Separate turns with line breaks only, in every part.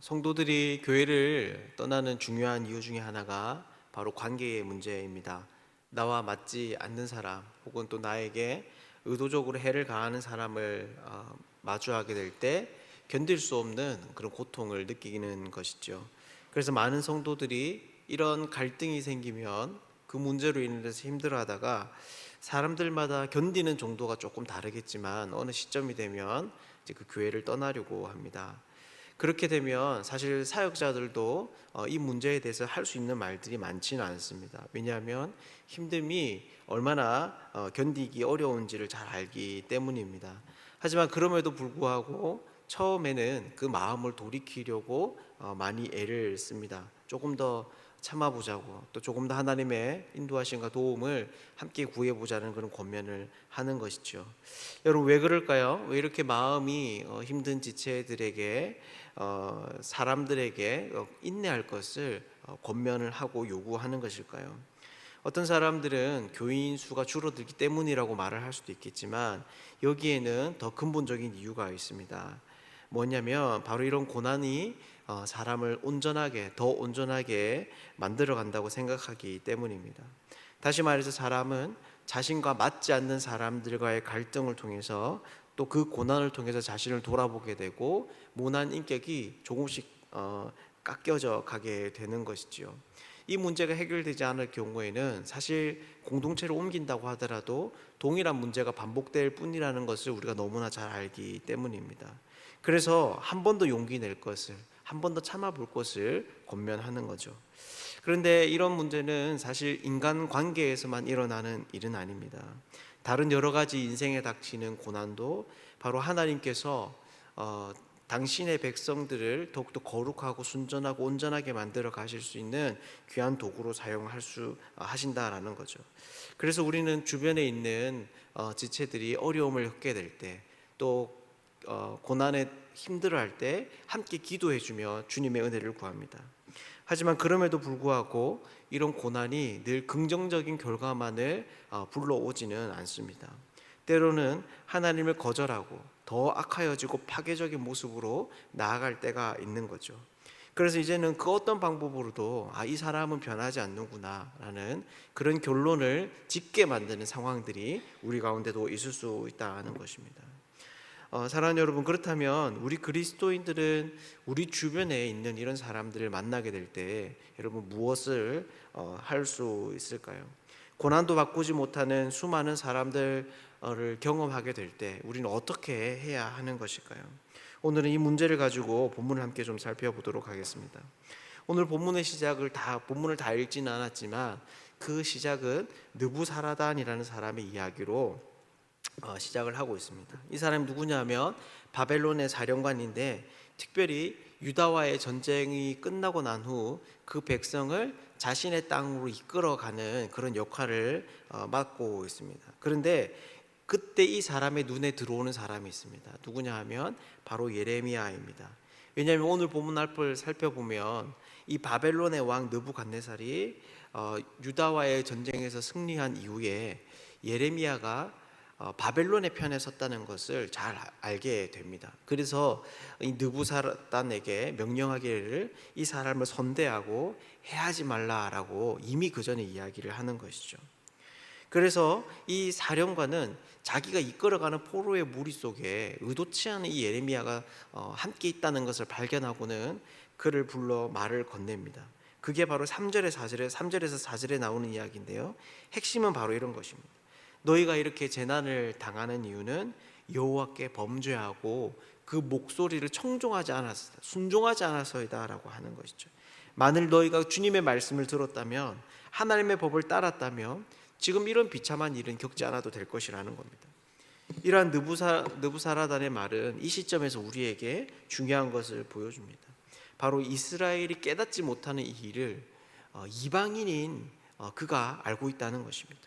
성도들이 교회를 떠나는 중요한 이유 중에 하나가 바로 관계의 문제입니다. 나와 맞지 않는 사람 혹은 또 나에게 의도적으로 해를 가하는 사람을 마주하게 될 때 견딜 수 없는 그런 고통을 느끼는 것이죠. 그래서 많은 성도들이 이런 갈등이 생기면 그 문제로 인해서 힘들어하다가 사람들마다 견디는 정도가 조금 다르겠지만 어느 시점이 되면 이제 그 교회를 떠나려고 합니다. 그렇게 되면 사실 사역자들도 이 문제에 대해서 할 수 있는 말들이 많지는 않습니다. 왜냐하면 힘듦이 얼마나 견디기 어려운지를 잘 알기 때문입니다. 하지만 그럼에도 불구하고 처음에는 그 마음을 돌이키려고 많이 애를 씁니다. 조금 더 참아보자고, 또 조금 더 하나님의 인도하심과 도움을 함께 구해보자는 그런 권면을 하는 것이죠. 여러분, 왜 그럴까요? 왜 이렇게 마음이 힘든 지체들에게 사람들에게 인내할 것을 권면을 하고 요구하는 것일까요? 어떤 사람들은 교인 수가 줄어들기 때문이라고 말을 할 수도 있겠지만 여기에는 더 근본적인 이유가 있습니다. 뭐냐면 바로 이런 고난이 사람을 더 온전하게 만들어 간다고 생각하기 때문입니다. 다시 말해서 사람은 자신과 맞지 않는 사람들과의 갈등을 통해서 또 그 고난을 통해서 자신을 돌아보게 되고 모난 인격이 조금씩 깎여져 가게 되는 것이지요. 이 문제가 해결되지 않을 경우에는 사실 공동체를 옮긴다고 하더라도 동일한 문제가 반복될 뿐이라는 것을 우리가 너무나 잘 알기 때문입니다. 그래서 한 번 더 용기 낼 것을, 한 번 더 참아볼 것을 권면하는 거죠. 그런데 이런 문제는 사실 인간 관계에서만 일어나는 일은 아닙니다. 다른 여러 가지 인생에 닥치는 고난도 바로 하나님께서 당신의 백성들을 더욱더 거룩하고 순전하고 온전하게 만들어 가실 수 있는 귀한 도구로 하신다라는 거죠. 그래서 우리는 주변에 있는 지체들이 어려움을 겪게 될 때, 또 고난에 힘들어할 때 함께 기도해주며 주님의 은혜를 구합니다. 하지만 그럼에도 불구하고 이런 고난이 늘 긍정적인 결과만을 불러오지는 않습니다. 때로는 하나님을 거절하고 더 악하여지고 파괴적인 모습으로 나아갈 때가 있는 거죠. 그래서 이제는 그 어떤 방법으로도 이 사람은 변하지 않는구나 라는 그런 결론을 짓게 만드는 상황들이 우리 가운데도 있을 수 있다는 것입니다. 사랑하는 여러분, 그렇다면 우리 그리스도인들은 우리 주변에 있는 이런 사람들을 만나게 될 때 여러분 무엇을 할 수 있을까요? 고난도 바꾸지 못하는 수많은 사람들을 경험하게 될 때 우리는 어떻게 해야 하는 것일까요? 오늘은 이 문제를 가지고 본문을 함께 좀 살펴보도록 하겠습니다. 오늘 본문을 다 읽지는 않았지만 그 시작은 느부사라단이라는 사람의 이야기로 시작을 하고 있습니다. 이 사람이 누구냐면 바벨론의 사령관인데 특별히 유다와의 전쟁이 끝나고 난 후 그 백성을 자신의 땅으로 이끌어가는 그런 역할을 맡고 있습니다. 그런데 그때 이 사람의 눈에 들어오는 사람이 있습니다. 누구냐 하면 바로 예레미야입니다. 왜냐하면 오늘 본문 앞을 살펴보면 이 바벨론의 왕 느부갓네살이 유다와의 전쟁에서 승리한 이후에 예레미야가 바벨론의 편에 섰다는 것을 잘 알게 됩니다. 그래서 이 느부사단에게 명령하기를 이 사람을 선대하고 해하지 말라라고 이미 그 전에 이야기를 하는 것이죠. 그래서 이 사령관은 자기가 이끌어가는 포로의 무리 속에 의도치 않은 이 예레미야가 함께 있다는 것을 발견하고는 그를 불러 말을 건넵니다. 그게 바로 3절에서 4절에 나오는 이야기인데요. 핵심은 바로 이런 것입니다. 너희가 이렇게 재난을 당하는 이유는 여호와께 범죄하고 그 목소리를 순종하지 않아서이다라고 하는 것이죠. 만일 너희가 주님의 말씀을 들었다면, 하나님의 법을 따랐다면 지금 이런 비참한 일은 겪지 않아도 될 것이라는 겁니다. 이러한 느부사라단의 말은 이 시점에서 우리에게 중요한 것을 보여줍니다. 바로 이스라엘이 깨닫지 못하는 이 일을 이방인인 그가 알고 있다는 것입니다.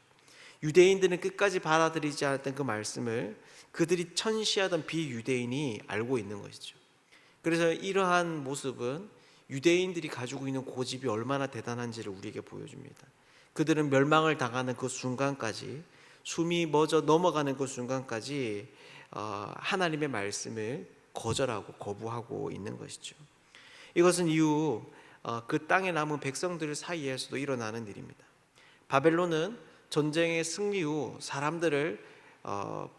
유대인들은 끝까지 받아들이지 않았던 그 말씀을 그들이 천시하던 비유대인이 알고 있는 것이죠. 그래서 이러한 모습은 유대인들이 가지고 있는 고집이 얼마나 대단한지를 우리에게 보여줍니다. 그들은 멸망을 당하는 그 순간까지, 숨이 멎어 넘어가는 그 순간까지 하나님의 말씀을 거절하고 거부하고 있는 것이죠. 이것은 이후 그 땅에 남은 백성들 사이에서도 일어나는 일입니다. 바벨론은 전쟁의 승리 후 사람들을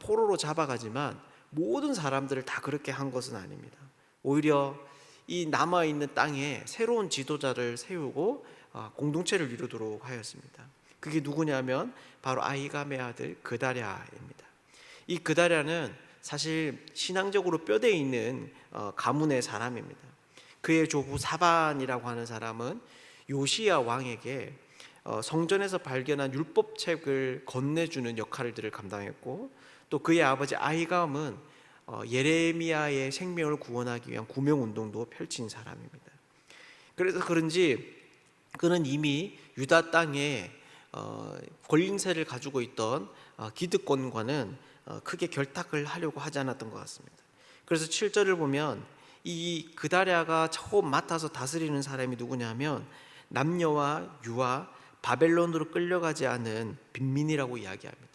포로로 잡아가지만 모든 사람들을 다 그렇게 한 것은 아닙니다. 오히려 이 남아있는 땅에 새로운 지도자를 세우고 공동체를 이루도록 하였습니다. 그게 누구냐면 바로 아히감의 아들 그다랴입니다. 이 그다랴는 사실 신앙적으로 뼈대 있는 가문의 사람입니다. 그의 조부 사반이라고 하는 사람은 요시야 왕에게 성전에서 발견한 율법책을 건네주는 역할들을 감당했고, 또 그의 아버지 아히감은 예레미야의 생명을 구원하기 위한 구명운동도 펼친 사람입니다. 그래서 그런지 그는 이미 유다 땅에 권린세를 가지고 있던 기득권과는 크게 결탁을 하려고 하지 않았던 것 같습니다. 그래서 7절을 보면 이 그다랴가 처음 맡아서 다스리는 사람이 누구냐면 남녀와 유아, 바벨론으로 끌려가지 않은 빈민이라고 이야기합니다.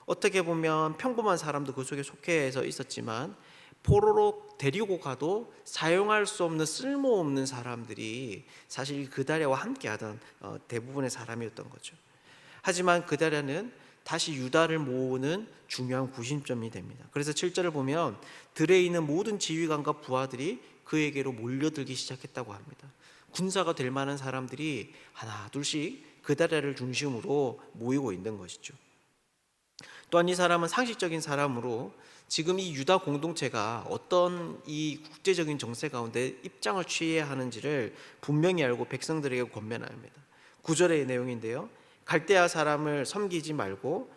어떻게 보면 평범한 사람도 그 속에 속해서 있었지만 포로로 데리고 가도 사용할 수 없는 쓸모없는 사람들이 사실 그다랴와 함께하던 대부분의 사람이었던 거죠. 하지만 그다랴는 다시 유다를 모으는 중요한 구심점이 됩니다. 그래서 7절을 보면 들에 있는 모든 지휘관과 부하들이 그에게로 몰려들기 시작했다고 합니다. 군사가 될 만한 사람들이 하나 둘씩 그다랴를 중심으로 모이고 있는 것이죠. 또한 이 사람은 상식적인 사람으로 지금 이 유다 공동체가 어떤 이 국제적인 정세 가운데 입장을 취해야 하는지를 분명히 알고 백성들에게 권면합니다. 9절의 내용인데요, 갈대아 사람을 섬기지 말고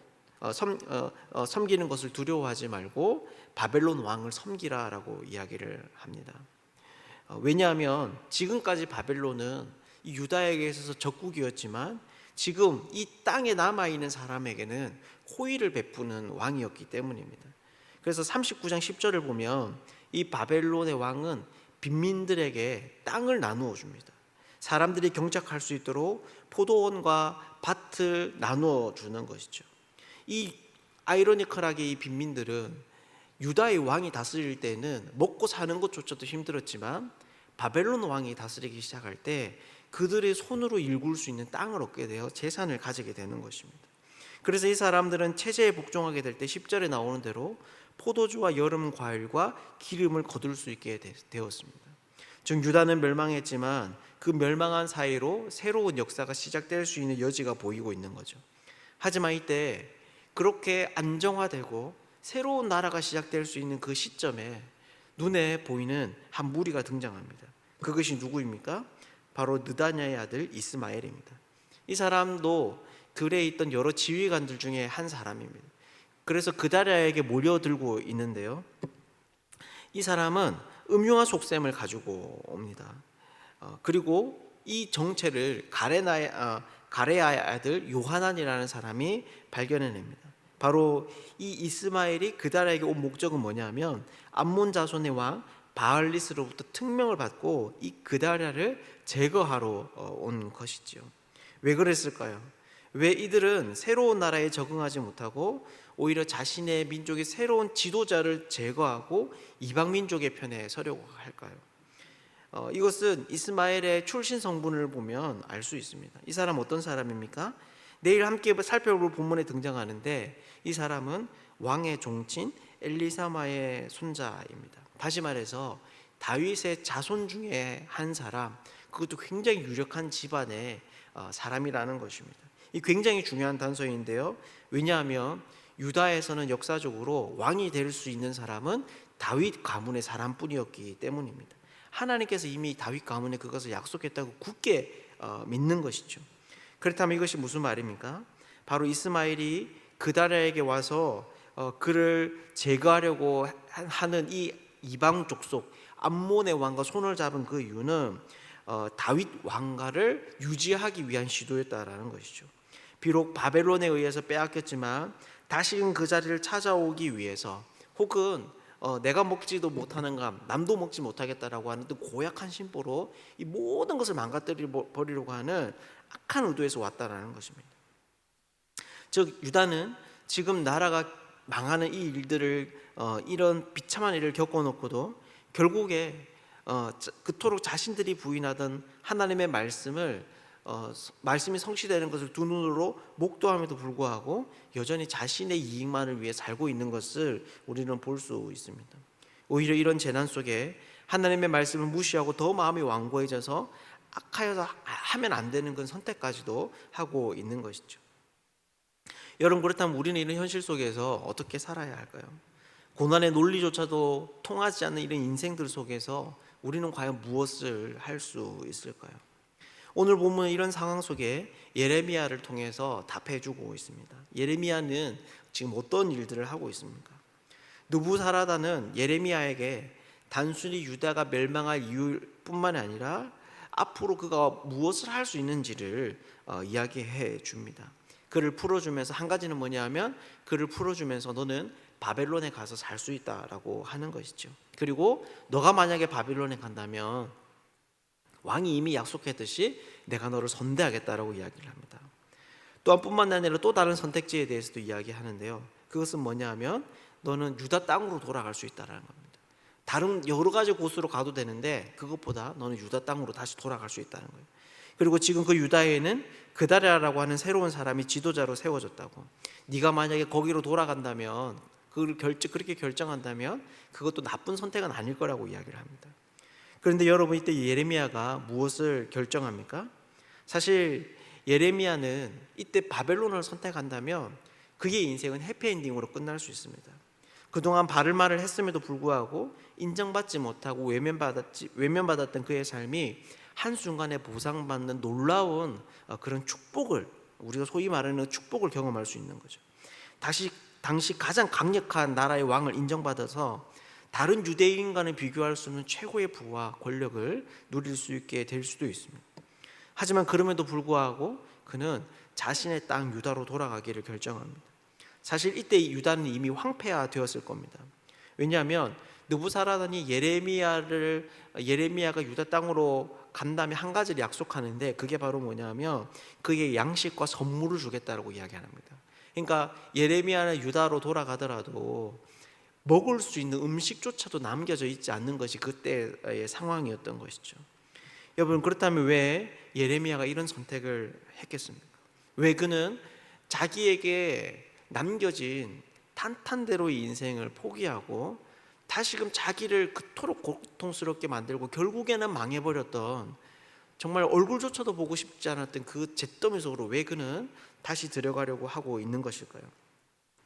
섬기는 것을 두려워하지 말고 바벨론 왕을 섬기라라고 이야기를 합니다. 왜냐하면 지금까지 바벨론은 이 유다에게 있어서 적국이었지만 지금 이 땅에 남아있는 사람에게는 호의를 베푸는 왕이었기 때문입니다. 그래서 39장 10절을 보면 이 바벨론의 왕은 빈민들에게 땅을 나누어 줍니다. 사람들이 경작할 수 있도록 포도원과 밭을 나누어 주는 것이죠. 이 아이러니컬하게 이 빈민들은 유다의 왕이 다스릴 때는 먹고 사는 것조차도 힘들었지만 바벨론 왕이 다스리기 시작할 때 그들의 손으로 일굴 수 있는 땅을 얻게 되어 재산을 가지게 되는 것입니다. 그래서 이 사람들은 체제에 복종하게 될 때 10절에 나오는 대로 포도주와 여름 과일과 기름을 거둘 수 있게 되었습니다. 즉 유다는 멸망했지만 그 멸망한 사이로 새로운 역사가 시작될 수 있는 여지가 보이고 있는 거죠. 하지만 이때 그렇게 안정화되고 새로운 나라가 시작될 수 있는 그 시점에 눈에 보이는 한 무리가 등장합니다. 그것이 누구입니까? 바로 느다냐의 아들 이스마엘입니다. 이 사람도 들에 있던 여러 지휘관들 중에 한 사람입니다. 그래서 그다랴에게 몰려들고 있는데요, 이 사람은 음흉한 속셈을 가지고 옵니다. 그리고 이 정체를 가레아의 아들 요하난이라는 사람이 발견해냅니다. 바로 이 이스마엘이 그다랴에게 온 목적은 뭐냐면 암몬 자손의 왕 바알리스로부터 특명을 받고 이 그다랴를 제거하러 온 것이지요. 왜 그랬을까요? 왜 이들은 새로운 나라에 적응하지 못하고 오히려 자신의 민족의 새로운 지도자를 제거하고 이방 민족의 편에 서려고 할까요? 이것은 이스마엘의 출신 성분을 보면 알 수 있습니다. 이 사람 어떤 사람입니까? 내일 함께 살펴볼 본문에 등장하는데 이 사람은 왕의 종친 엘리사마의 손자입니다. 다시 말해서 다윗의 자손 중에 한 사람, 그것도 굉장히 유력한 집안의 사람이라는 것입니다. 이 굉장히 중요한 단서인데요, 왜냐하면 유다에서는 역사적으로 왕이 될 수 있는 사람은 다윗 가문의 사람뿐이었기 때문입니다. 하나님께서 이미 다윗 가문에 그것을 약속했다고 굳게 믿는 것이죠. 그렇다면 이것이 무슨 말입니까? 바로 이스마엘이 그다랴에게 와서 그를 제거하려고 하는 이 이방 족속 암몬의 왕과 손을 잡은 그 이유는 다윗 왕가를 유지하기 위한 시도였다라는 것이죠. 비록 바벨론에 의해서 빼앗겼지만 다시금 그 자리를 찾아오기 위해서, 혹은 내가 먹지도 못하는 감 남도 먹지 못하겠다라고 하는 고약한 심보로 이 모든 것을 망가뜨려버리려고 하는 악한 의도에서 왔다라는 것입니다. 즉 유다는 지금 나라가 망하는 이 일들을 이런 비참한 일을 겪어놓고도 결국에 그토록 자신들이 부인하던 하나님의 말씀이 성취되는 것을 두 눈으로 목도함에도 불구하고 여전히 자신의 이익만을 위해 살고 있는 것을 우리는 볼 수 있습니다. 오히려 이런 재난 속에 하나님의 말씀을 무시하고 더 마음이 완고해져서 악하여서 하면 안 되는 그 선택까지도 하고 있는 것이죠. 여러분, 그렇다면 우리는 이런 현실 속에서 어떻게 살아야 할까요? 고난의 논리조차도 통하지 않는 이런 인생들 속에서 우리는 과연 무엇을 할 수 있을까요? 오늘 본문은 이런 상황 속에 예레미야를 통해서 답해주고 있습니다. 예레미야는 지금 어떤 일들을 하고 있습니까? 느부사라다는 예레미야에게 단순히 유다가 멸망할 이유뿐만 아니라 앞으로 그가 무엇을 할 수 있는지를 이야기해 줍니다. 그를 풀어주면서 한 가지는 뭐냐면 그를 풀어주면서 너는 바벨론에 가서 살 수 있다라고 하는 것이죠. 그리고 너가 만약에 바벨론에 간다면 왕이 이미 약속했듯이 내가 너를 선대하겠다라고 이야기를 합니다. 또한 뿐만 아니라 또 다른 선택지에 대해서도 이야기하는데요. 그것은 뭐냐면 너는 유다 땅으로 돌아갈 수 있다라는 겁니다. 다른 여러 가지 곳으로 가도 되는데 그것보다 너는 유다 땅으로 다시 돌아갈 수 있다는 거예요. 그리고 지금 그 유다에는 그다랴라고 하는 새로운 사람이 지도자로 세워졌다고. 네가 만약에 거기로 돌아간다면 그렇게 결정한다면 그것도 나쁜 선택은 아닐 거라고 이야기를 합니다. 그런데 여러분, 이때 예레미야가 무엇을 결정합니까? 사실 예레미야는 이때 바벨론을 선택한다면 그의 인생은 해피엔딩으로 끝날 수 있습니다. 그동안 바를 말을 했음에도 불구하고 인정받지 못하고 외면받았던 그의 삶이 한순간에 보상받는 놀라운 그런 축복을, 우리가 소위 말하는 축복을 경험할 수 있는 거죠. 당시 가장 강력한 나라의 왕을 인정받아서 다른 유대인과는 비교할 수 없는 최고의 부와 권력을 누릴 수 있게 될 수도 있습니다. 하지만 그럼에도 불구하고 그는 자신의 땅 유다로 돌아가기를 결정합니다. 사실 이때 유다는 이미 황폐화되었을 겁니다. 왜냐하면 느부사라단이 예레미야가 유다 땅으로 간다면 한 가지를 약속하는데 그게 바로 뭐냐면 그의 양식과 선물을 주겠다라고 이야기합니다. 그러니까 예레미야는 유다로 돌아가더라도 먹을 수 있는 음식조차도 남겨져 있지 않는 것이 그때의 상황이었던 것이죠. 여러분, 그렇다면 왜 예레미야가 이런 선택을 했겠습니까? 왜 그는 자기에게 남겨진 탄탄대로의 인생을 포기하고 다시금 자기를 그토록 고통스럽게 만들고 결국에는 망해버렸던, 정말 얼굴조차도 보고 싶지 않았던 그 잿더미 속으로 왜 그는 다시 들어가려고 하고 있는 것일까요?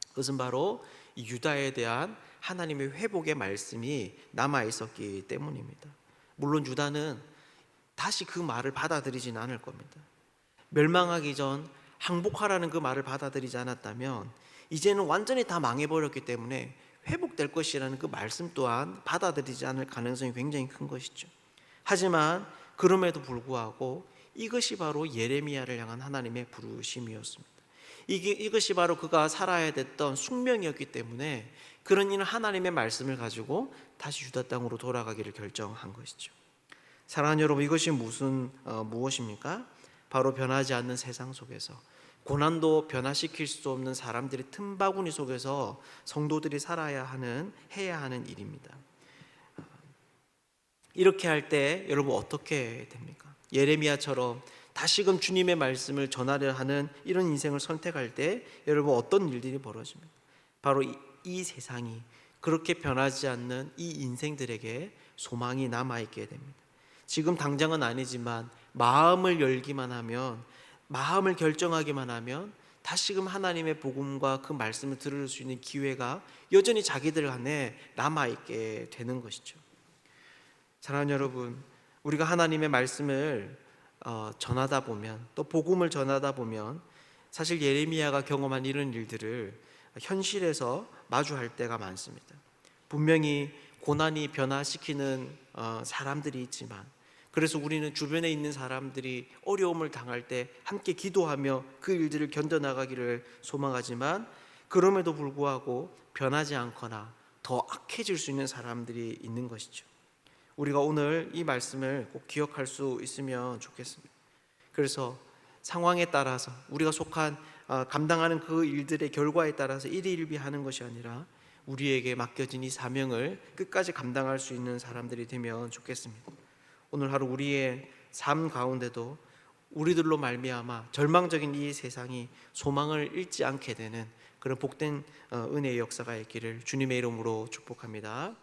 그것은 바로 이 유다에 대한 하나님의 회복의 말씀이 남아있었기 때문입니다. 물론 유다는 다시 그 말을 받아들이지는 않을 겁니다. 멸망하기 전 항복하라는 그 말을 받아들이지 않았다면 이제는 완전히 다 망해버렸기 때문에 회복될 것이라는 그 말씀 또한 받아들이지 않을 가능성이 굉장히 큰 것이죠. 하지만 그럼에도 불구하고 이것이 바로 예레미야를 향한 하나님의 부르심이었습니다. 이것이 바로 그가 살아야 됐던 숙명이었기 때문에 그런 이는 하나님의 말씀을 가지고 다시 유다 땅으로 돌아가기를 결정한 것이죠. 사랑하는 여러분, 이것이 무엇입니까? 바로 변하지 않는 세상 속에서, 고난도 변화시킬 수 없는 사람들의 틈바구니 속에서 성도들이 해야 하는 일입니다. 이렇게 할 때 여러분 어떻게 됩니까? 예레미야처럼 다시금 주님의 말씀을 전하려 하는 이런 인생을 선택할 때 여러분 어떤 일들이 벌어집니까? 바로 이 세상이 그렇게 변하지 않는 이 인생들에게 소망이 남아있게 됩니다. 지금 당장은 아니지만 마음을 열기만 하면, 마음을 결정하기만 하면 다시금 하나님의 복음과 그 말씀을 들을 수 있는 기회가 여전히 자기들 안에 남아있게 되는 것이죠. 사랑하는 여러분, 우리가 하나님의 말씀을 전하다 보면, 또 복음을 전하다 보면 사실 예레미야가 경험한 이런 일들을 현실에서 마주할 때가 많습니다. 분명히 고난이 변화시키는 사람들이 있지만, 그래서 우리는 주변에 있는 사람들이 어려움을 당할 때 함께 기도하며 그 일들을 견뎌나가기를 소망하지만, 그럼에도 불구하고 변하지 않거나 더 악해질 수 있는 사람들이 있는 것이죠. 우리가 오늘 이 말씀을 꼭 기억할 수 있으면 좋겠습니다. 그래서 상황에 따라서 우리가 감당하는 그 일들의 결과에 따라서 일희일비하는 것이 아니라 우리에게 맡겨진 이 사명을 끝까지 감당할 수 있는 사람들이 되면 좋겠습니다. 오늘 하루 우리의 삶 가운데도 우리들로 말미암아 절망적인 이 세상이 소망을 잃지 않게 되는 그런 복된 은혜의 역사가 있기를 주님의 이름으로 축복합니다.